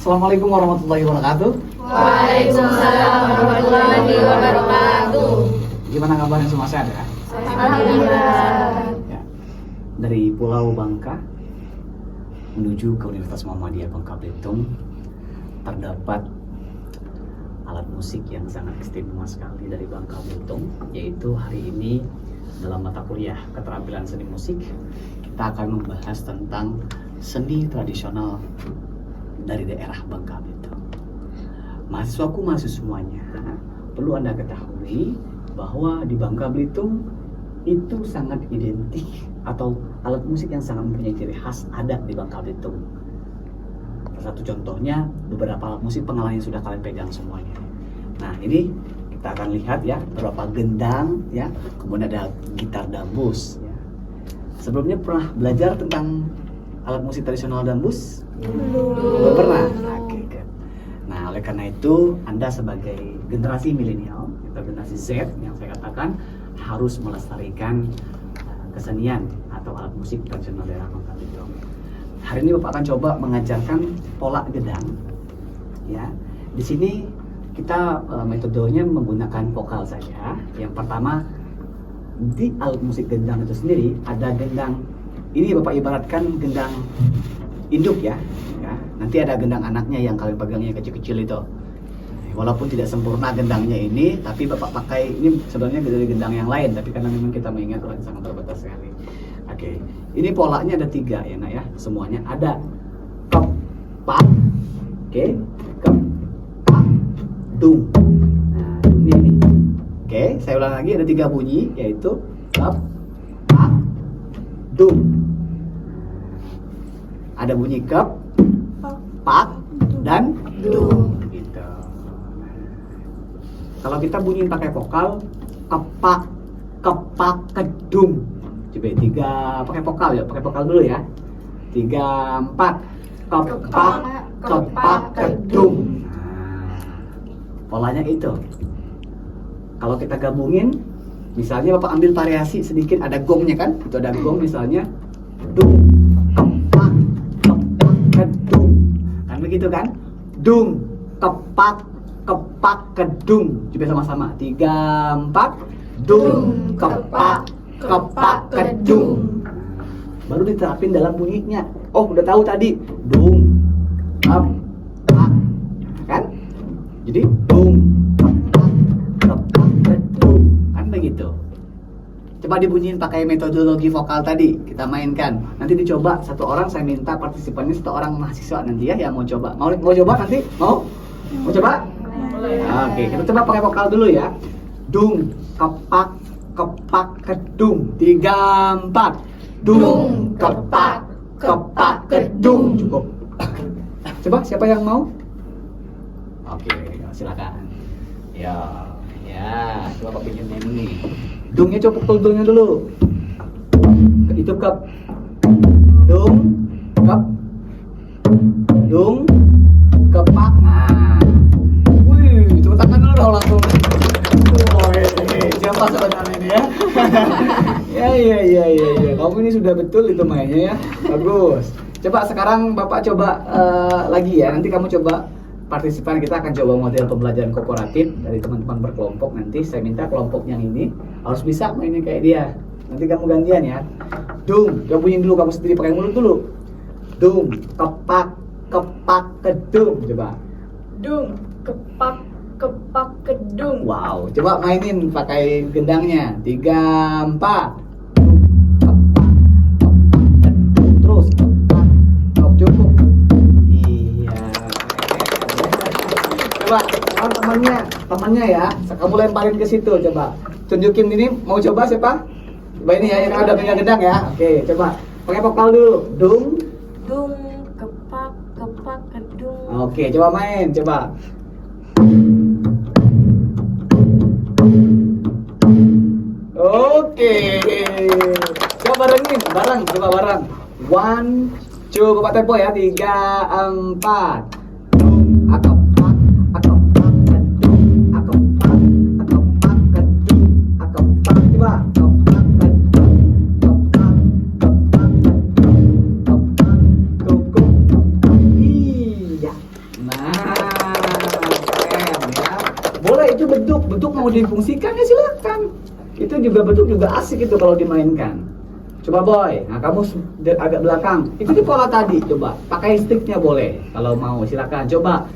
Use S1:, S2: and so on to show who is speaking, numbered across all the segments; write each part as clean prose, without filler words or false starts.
S1: Assalamualaikum warahmatullahi wabarakatuh.
S2: Waalaikumsalam warahmatullahi wabarakatuh.
S1: Gimana kabarnya, semua sehat ya?
S2: Alhamdulillah.
S1: Ya. Dari Pulau Bangka menuju ke Universitas Muhammadiyah Bangka Belitung terdapat alat musik yang sangat istimewa sekali dari Bangka Belitung, yaitu hari ini dalam mata kuliah keterampilan seni musik kita akan membahas tentang seni tradisional dari daerah Bangka Belitung. Mahasiswaku perlu Anda ketahui bahwa di Bangka Belitung itu sangat identik atau alat musik yang sangat mempunyai ciri khas adat di Bangka Belitung. Salah satu contohnya beberapa alat musik pengalaman yang sudah kalian pegang semuanya. Nah, ini kita akan lihat ya beberapa gendang ya, kemudian ada gitar dambus ya. Sebelumnya pernah belajar tentang alat musik tradisional dambus? Belum pernah. Oke, good. Nah, oleh karena itu Anda sebagai generasi milenial atau generasi Z yang saya katakan harus melestarikan kesenian atau alat musik tradisional daerah Bangka Belitung. Hari ini Bapak akan coba mengajarkan pola gendang. Ya, di sini kita metodenya menggunakan vokal saja. Yang pertama, di alat musik gendang itu sendiri ada gendang. Ini Bapak ibaratkan gendang induk ya. Nanti ada gendang anaknya yang kalian pegangnya kecil-kecil itu. Walaupun tidak sempurna gendangnya ini, tapi Bapak pakai ini sebenarnya dari gendang yang lain, tapi karena memang kita mengingat orang sangat terbatas sekali. Oke, ini polanya ada 3 ya nak ya, semuanya ada kepak, oke, kepak, dung. Nah, dungnya ini. Oke, saya ulang lagi, ada 3 bunyi, yaitu kepak, dung. Ada bunyi kep, pak, dan dung. Gitu. Kalau kita bunyiin pakai vokal, kepak, kepak, kedung. Coba 3 pakai vokal ya, pakai vokal dulu ya. 3, 4, kepak, kepak, kedung. Nah, polanya itu. Kalau kita gabungin, misalnya Bapak ambil variasi sedikit, ada gongnya kan? Itu ada gong misalnya, dung, kepak, kepak, kedung. Kan begitu kan? Dung, kepak, kepak, kedung. Coba sama-sama. 3, 4, dung, kepak, kepak, kedung. Baru diterapin dalam bunyinya. Oh, udah tahu tadi. Dung, kepak, kan? Jadi dung, kepak, kepak, kedung. Kan begitu. Coba dibunyiin pakai metodologi vokal tadi kita mainkan. Nanti dicoba satu orang, saya minta partisipannya 1 orang mahasiswa nanti ya yang mau coba. Mau coba nanti? Mau coba? Boleh. Oke, kita coba pakai vokal dulu ya. Dung, kepak, kepak, kedung. 3, 4. Dung, kepak, kepak, kedung. Cukup. Coba siapa yang mau? Oke, silakan. Ya, coba Pak pinjam ini. Dungnya coba pukul dungnya dulu. Itu kep. Dung, kep. Dung, kepak. Nah. Wih, tepuk tangan dulu dong langsung. Siapa sebenarnya ini ya? Ya. Kamu ini sudah betul itu mainnya ya. Bagus. Coba sekarang Bapak coba lagi ya. Nanti kamu coba partisipan, kita akan coba model pembelajaran kooperatif dari teman-teman berkelompok. Nanti saya minta kelompok yang ini harus bisa mainnya kayak dia. Nanti kamu gantian ya. Dung, coba bunyiin dulu kamu sendiri pakai mulut dulu. Dung, kepak, kepak, kedung. Coba.
S2: Dung, kepak, kepak, kedung.
S1: Wow, coba mainin pakai gendangnya. 3, 4. Dung, kepak, kepak, kedung. Terus kepak, cukup. Iya. Coba temannya ya, kamu lemparin ke situ. Coba tunjukin ini, mau coba siapa? Coba ini ya, yang ada punya gendang ya. Oke, coba pakai vokal dulu. Dung,
S2: Dung, kepak, kepak, kedung.
S1: oke, coba main, coba. Oke, coba barengin, coba bareng. 1, 2, Bapak tempo ya. 3, 4. Dung, kepak, kepak, kedung. Kepak, kepak, kedung. Kepak, coba. Kepak, kedung. Kepak, kepak, kedung. Kepak, kuku. Iya. difungsikan ya silakan. Itu juga bentuk juga asik itu kalau dimainkan. Coba boy, nah kamu agak belakang, ikuti pola tadi, coba pakai sticknya boleh, kalau mau silakan. Coba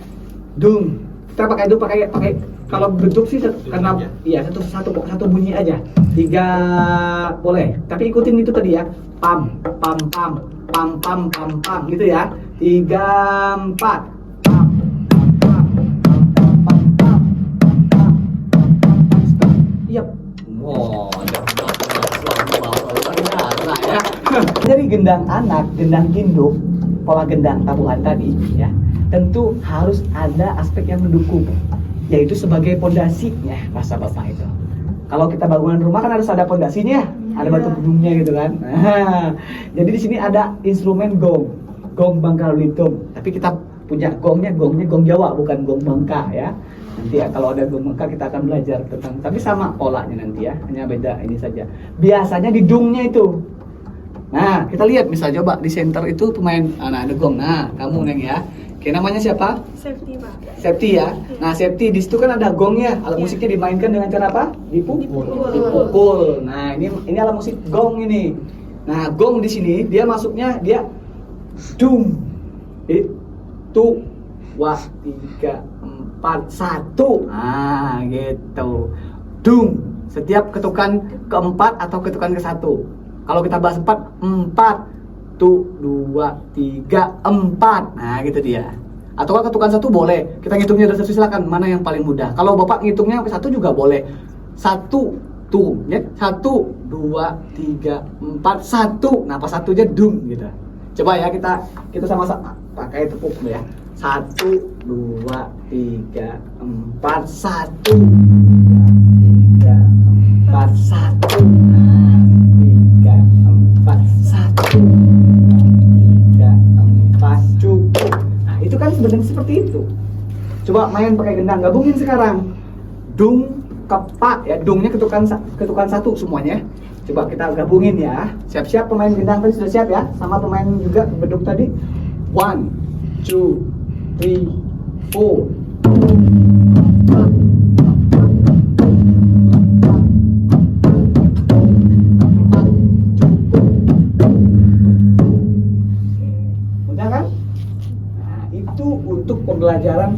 S1: dung, kita pakai dung, pakai kalau bentuk sih karena iya satu bunyi aja, 3 boleh, tapi ikutin itu tadi ya, pam pam pam pam pam pam pam gitu ya, 3 4 pam pam pam pam pam pam pam pam. Iya, wow, ya. Jadi gendang anak, gendang induk, pola gendang tabuhan tadi ya, tentu harus ada aspek yang mendukung, yaitu sebagai pondasinya bahasa bapak itu. Kalau kita bangunan rumah kan harus ada pondasinya, ada batu gunungnya gitu kan. Jadi di sini ada instrumen gong Bangka Belitung. Tapi kita punya gongnya gong Jawa, bukan gong Bangka ya. Nanti ya kalau ada gong Bangka kita akan belajar tentang, tapi sama polanya nanti ya, hanya beda ini saja. Biasanya di dungnya itu. Nah, kita lihat misal coba di center itu pemain ada gong. Nah, kamu Neng ya. Oke, namanya siapa?
S2: Safety, Pak.
S1: Safety ya. Nah, safety di situ kan ada gongnya. Alat musiknya dimainkan dengan cara apa? Dipukul. Nah, ini alat musik gong ini. Nah, gong di sini dia masuknya dia dung. Itu 2 3 4 1. Nah, gitu. Dung. Setiap ketukan keempat atau ketukan ke-1. Kalau kita bahas 4, 2 3 4. Nah, gitu dia. Atau kalau ketukan 1 boleh. Kita ngitungnya dari 1 silakan. Mana yang paling mudah? Kalau Bapak ngitungnya ke 1 juga boleh. 1 tuh, ya. 1 2 3 4 1. Nah, pas 1-nya dung gitu. Coba ya kita sama-sama pakai tepuk ya. 1 2 3 4 1 3 4 1. Nah, 3 4 1 3 4 cukup. Nah, itu kan sebenarnya seperti itu. Coba main pakai gendang, gabungin sekarang. Dung, kepak ya, dungnya ketukan 1 semuanya. Coba kita gabungin ya. Siap-siap pemain gendang tadi sudah siap ya, sama pemain juga beduk tadi. 1 2 3 4. Untuk pembelajaran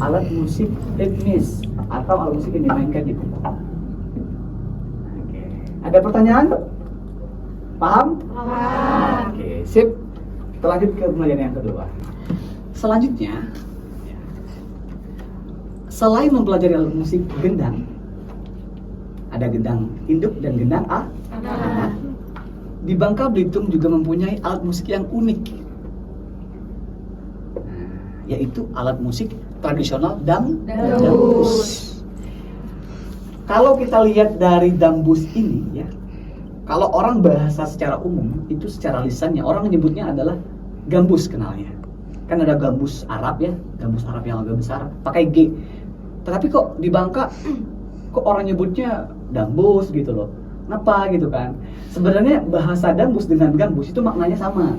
S1: alat musik ritmis atau alat musik yang dimainkan di pukul. Oke. Ada pertanyaan? Paham?
S2: Paham.
S1: Oke, sip. Kita lanjut ke pembelajaran yang kedua. Selanjutnya, selain mempelajari alat musik gendang, ada gendang induk dan gendang anak. Di Bangka Belitung juga mempunyai alat musik yang unik, yaitu alat musik tradisional dambus. Kalau kita lihat dari dambus ini ya, kalau orang bahasa secara umum itu secara lisannya orang menyebutnya adalah gambus kenalnya. Kan ada gambus Arab ya, gambus Arab yang agak besar pakai G. Tetapi kok di Bangka kok orang nyebutnya dambus gitu loh. Kenapa gitu kan? Sebenarnya bahasa dambus dengan gambus itu maknanya sama.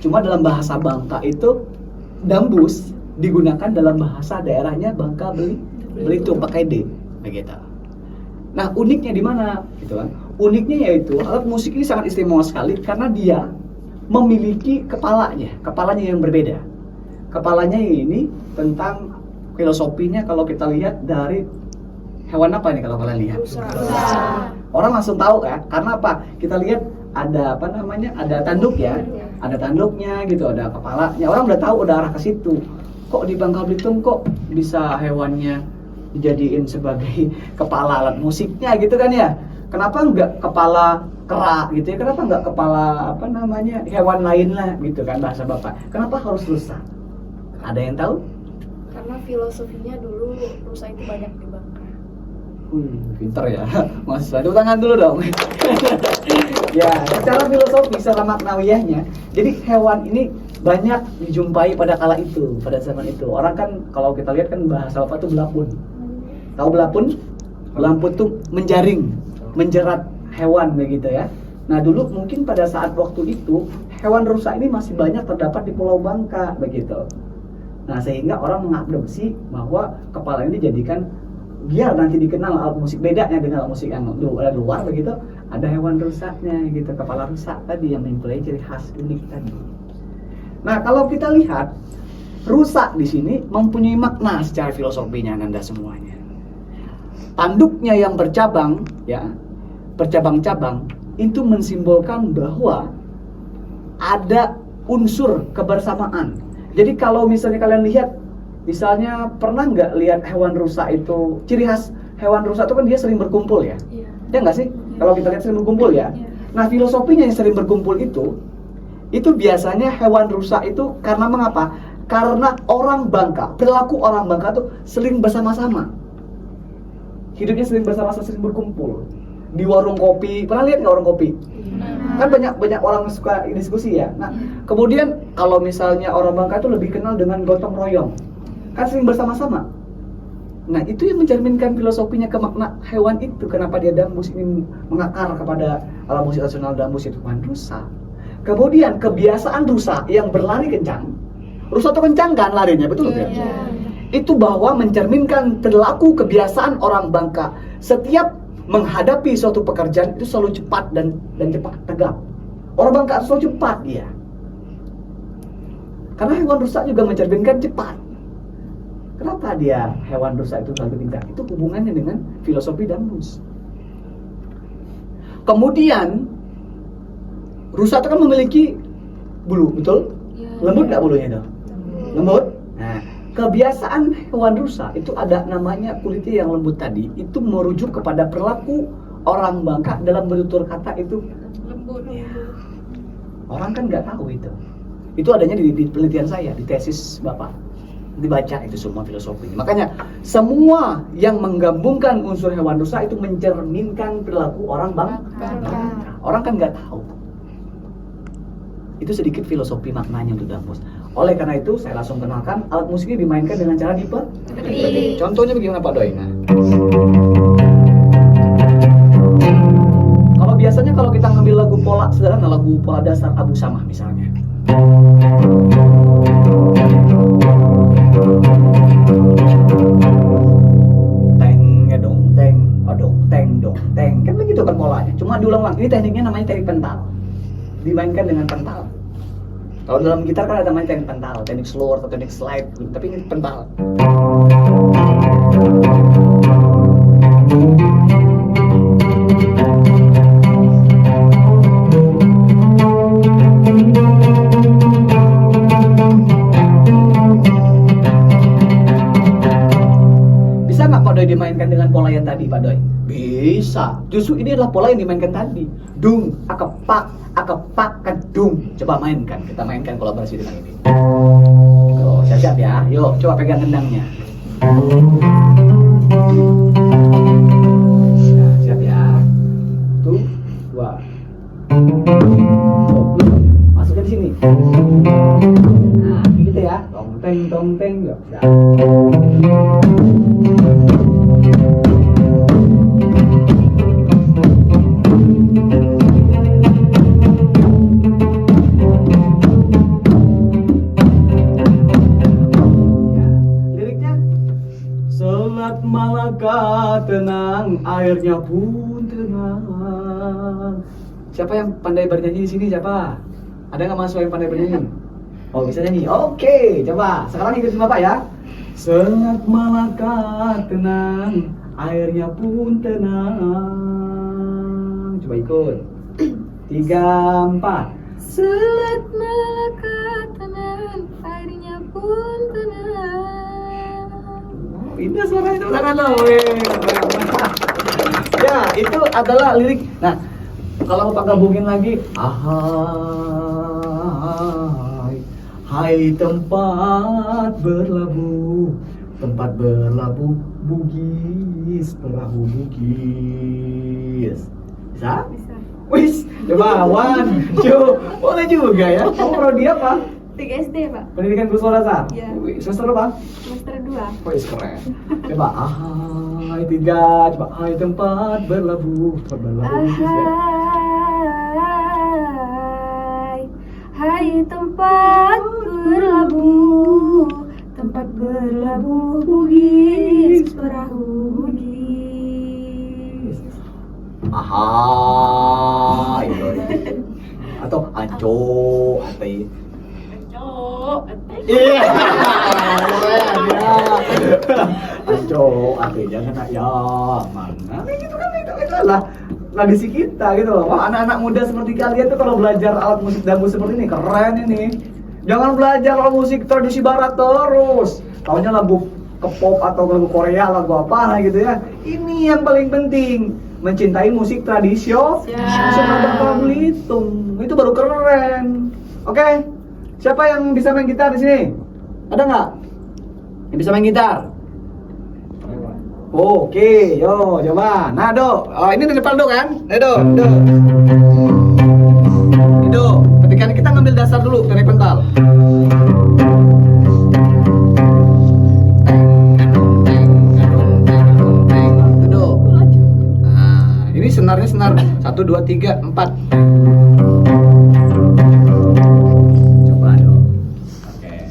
S1: Cuma dalam bahasa Bangka itu dambus digunakan dalam bahasa daerahnya Bangka Belitung pakai D begitu. Nah, uniknya di mana gitu kan? Uniknya yaitu alat musik ini sangat istimewa sekali karena dia memiliki kepalanya yang berbeda. Kepalanya ini tentang filosofinya kalau kita lihat dari hewan apa nih kalau kalian lihat? Orang langsung tahu kan? Karena apa? Kita lihat ada apa namanya? Ada tanduk ya. Ada tanduknya gitu, ada kepalanya. Orang udah tahu, udah arah ke situ. Kok di Bangka Belitung kok bisa hewannya dijadiin sebagai kepala alat musiknya gitu kan ya? Kenapa enggak kepala kera gitu ya? Kenapa enggak kepala apa namanya hewan lain lah gitu kan bahasa Bapak? Kenapa harus rusa? Ada yang tahu?
S2: Karena filosofinya dulu rusa itu banyak di Bangka.
S1: Pinter ya, mahasiswa. Tepuk tangan dulu dong. Ya, secara filosofi, secara maknawiyahnya, jadi hewan ini banyak dijumpai pada kala itu, pada zaman itu. Orang kan kalau kita lihat kan bahasa apa tuh belapun. Tahu belapun? Belapun tuh menjaring, menjerat hewan begitu ya. Nah dulu mungkin pada saat waktu itu hewan rusa ini masih banyak terdapat di Pulau Bangka begitu. Nah sehingga orang mengadopsi bahwa kepala ini dijadikan biar nanti dikenal alat musik, bedanya dengan alat musik yang luar begitu, ada hewan rusaknya gitu, kepala rusak tadi yang mempunyai ciri khas unik tadi. Nah, kalau kita lihat rusak di sini mempunyai makna secara filosofinya Nanda semuanya. Tanduknya yang bercabang, ya, bercabang-cabang itu mensimbolkan bahwa ada unsur kebersamaan. Jadi kalau misalnya kalian lihat, misalnya pernah nggak lihat hewan rusa itu, ciri khas hewan rusa itu kan dia sering berkumpul ya?
S2: Iya.
S1: Ya nggak sih? Kalau kita lihat sering berkumpul ya?
S2: Iya.
S1: Nah, filosofinya yang sering berkumpul itu biasanya hewan rusa itu karena mengapa? Karena orang Bangka, perilaku orang Bangka tuh sering bersama-sama. Hidupnya sering bersama-sama, sering berkumpul. Di warung kopi, pernah lihat nggak warung kopi? Kan banyak orang suka diskusi ya. Nah, kemudian kalau misalnya orang Bangka itu lebih kenal dengan gotong royong, kan sering bersama-sama. Nah, itu yang mencerminkan filosofinya ke makna hewan itu. Kenapa dia dambus ini mengakar kepada alam musik nasional dambus itu hewan rusa. Kemudian kebiasaan rusa yang berlari kencang. Rusa itu kencang kan larinya, betul ya? Itu bahwa mencerminkan perilaku kebiasaan orang Bangka. Setiap menghadapi suatu pekerjaan itu selalu cepat dan cepat tegap. Orang Bangka selalu cepat dia. Karena hewan rusa juga mencerminkan cepat. Kenapa dia hewan rusa itu selalu tegap? Itu hubungannya dengan filosofi dambus. Kemudian rusa itu kan memiliki bulu, betul? Lembut nggak bulunya itu? Lembut. Nah, kebiasaan hewan rusa itu ada namanya kulitnya yang lembut tadi, itu merujuk kepada perilaku orang Bangka dalam bertutur kata itu
S2: Lembut.
S1: ya. Orang kan nggak tahu itu. Itu adanya di penelitian saya, di tesis Bapak. Dibaca itu semua filosofi. Makanya semua yang menggabungkan unsur hewan rusa itu mencerminkan perilaku orang Bangka. Orang kan nggak tahu. Itu sedikit filosofi maknanya untuk dambus. Oleh karena itu saya langsung kenalkan alat musik ini dimainkan dengan cara dipetik. Contohnya bagaimana Pak Doi? Nah. Kalau biasanya kalau kita ngambil lagu pola sederhana, lagu pola dasar Abu Samah misalnya. Teng dong teng, odong teng dong teng. Kan begitu kan polanya. Cuma diulang-ulang. Ini tekniknya namanya teknik pental. Dimainkan dengan pental. Kalau dalam gitar kan ada namanya teknik pental, teknik slow atau teknik slide, tapi ini pental. Bisa nggak Pak Doi dimainkan dengan pola yang tadi Pak Doi? Bisa. Justru ini adalah pola yang dimainkan tadi. Dung, akepak, kedung. Coba mainkan, kita mainkan kolaborasi dengan ini. Tuh, siap-siap ya. Yuk, coba pegang gendangnya. Nah, siap ya. Tuh, dua. Oh, masuknya di sini. Nah, gitu ya. Tong teng, yuk. Ya. Selat Malaka tenang, airnya pun tenang. Siapa yang pandai bernyanyi di sini? Siapa? Ada nggak mahasiswa yang pandai bernyanyi? Oh, bisa nyanyi. Oke, coba. Sekarang ikutin Bapak ya. Selat Malaka tenang, airnya pun tenang. Coba ikut. 3, 4.
S2: Selat Malaka tenang, airnya pun tenang.
S1: Indah suara itu kan lo. Ya, itu adalah lirik. Nah, kalau Bapak gabungin lagi, hai tempat berlabuh Bugis, perahu Bugis. Bisa?
S2: Bisa.
S1: Wis, coba 1, 2, boleh juga ya. Kamu prodi apa?
S2: 3 SD, Pak.
S1: Pendidikan Khusus Dasar?
S2: Iya.
S1: Semester apa?
S2: Semester 2.
S1: Wih, keren. Coba, hai 3, coba, hai tempat berlabuh Bugis ya.
S2: Hai tempat berlabuh Bugis, perahu Bugis.
S1: aha gitu. Atau anco atau iya anco atau jangan ya mana gitu kan itu adalah tradisi kita gitu loh. Wah, anak-anak muda seperti kalian tuh kalau belajar alat musik dangdut seperti ini keren ini. Jangan belajar alat musik tradisi barat terus. Taunya lagu ke-pop atau lagu Korea, lagu apa gitu ya. Ini yang paling penting, mencintai musik tradisional Bangka Belitung. Itu baru keren. Oke. Siapa yang bisa main gitar di sini? Ada nggak? Yang bisa main gitar? Oke, yo coba. Nah, Do. Oh, ini di depan Do kan? Do. Do. Ketika kita ngambil dasar dulu dari pental. Do. Nah, ini senarnya senar 1 2 3 4. Coba Do. Oke.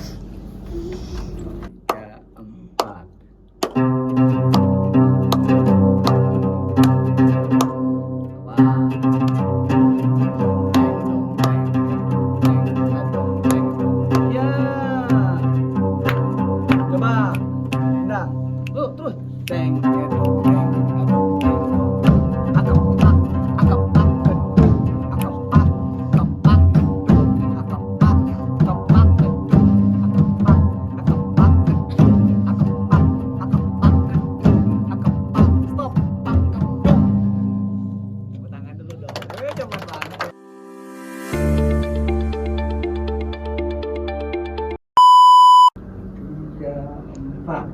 S1: 3 4.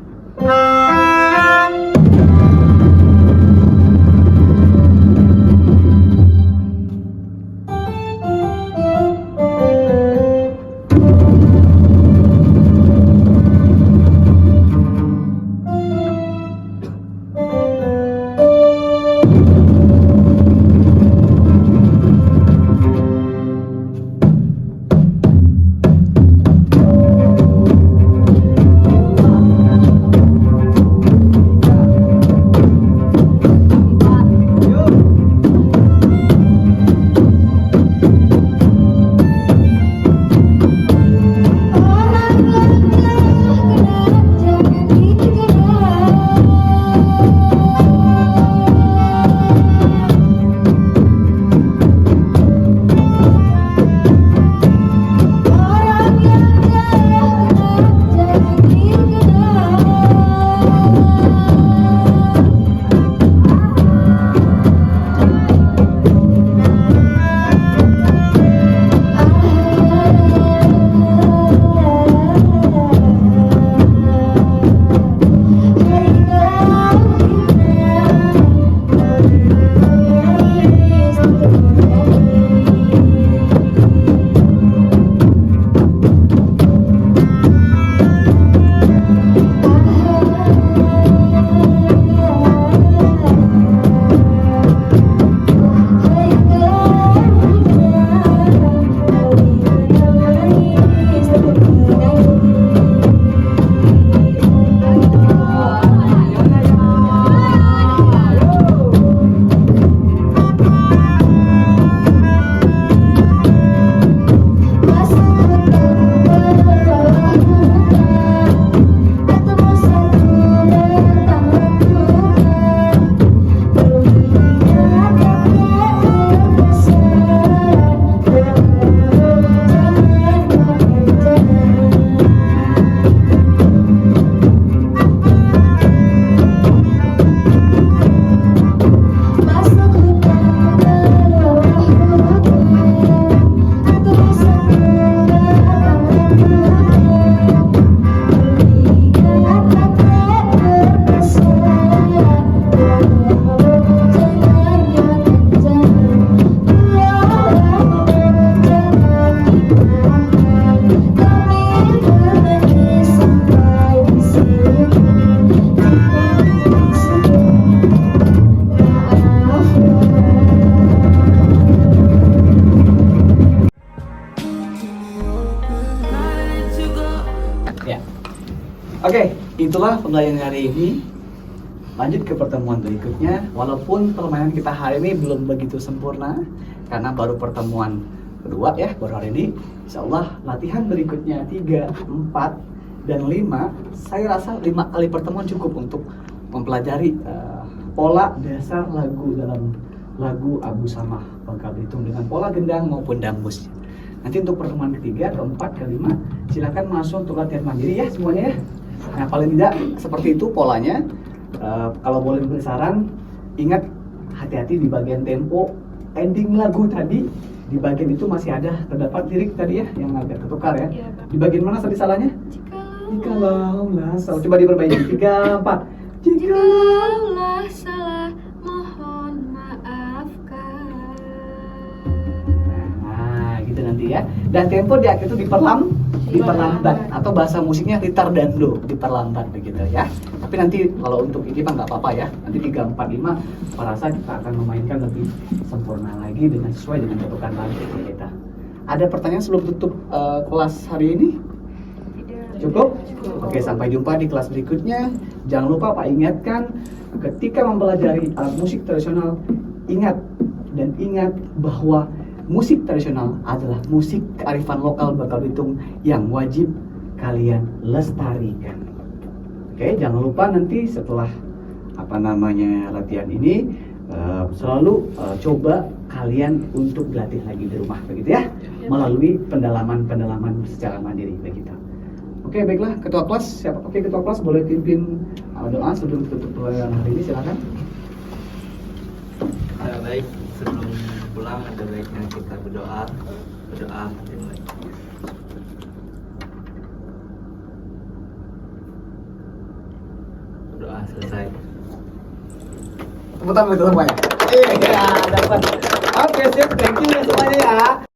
S1: Oke, itulah pembelajaran hari ini. lanjut ke pertemuan berikutnya. Walaupun permainan kita hari ini belum begitu sempurna karena baru pertemuan kedua ya, baru hari ini. Insya Allah latihan berikutnya 3, 4, dan 5. Saya rasa 5 kali pertemuan cukup untuk mempelajari pola dasar lagu dalam lagu Abu Samah Bangka Belitung dengan pola gendang maupun dambus. Nanti untuk pertemuan ketiga, keempat, kelima, silakan masuk untuk latihan mandiri ya semuanya ya. Nah paling tidak seperti itu polanya. Kalau boleh memberi saran, ingat hati-hati di bagian tempo ending lagu tadi. Di bagian itu masih ada terdapat lirik tadi ya yang agak ketukar ya.
S2: Iya, Pak.
S1: Di bagian mana tadi salahnya? Jikalau salah. Coba diperbaiki. 3, 4.
S2: Jikalau salah, mohon maafkan.
S1: Nah, gitu nanti ya. Dan tempo di akhir itu diperlambat atau bahasa musiknya ritardando, diperlambat begitu ya. Tapi nanti kalau untuk ini Pak nggak apa-apa ya. Nanti 3, 4, 5 saya rasa kita akan memainkan lebih sempurna lagi dengan sesuai dengan ketukan lagu kita. Ada pertanyaan sebelum tutup kelas hari ini? Cukup? Oke, sampai jumpa di kelas berikutnya. Jangan lupa Pak ingatkan, ketika mempelajari alat musik tradisional, ingat bahwa musik tradisional adalah musik kearifan lokal Bangka Belitung yang wajib kalian lestarikan. Oke, jangan lupa nanti setelah latihan ini selalu coba kalian untuk berlatih lagi di rumah begitu ya, melalui pendalaman secara mandiri begitu. Oke, baiklah ketua kelas, siapa? Oke, ketua kelas boleh pimpin doa sebelum tutup pelajaran hari ini, silakan.
S3: Baik, sebelum pulang ada baiknya kita berdoa. Berdoa selesai.
S1: Tepuk tangan itu semuanya. Iya, dapat. Oke, sip, thank you ya semuanya ya.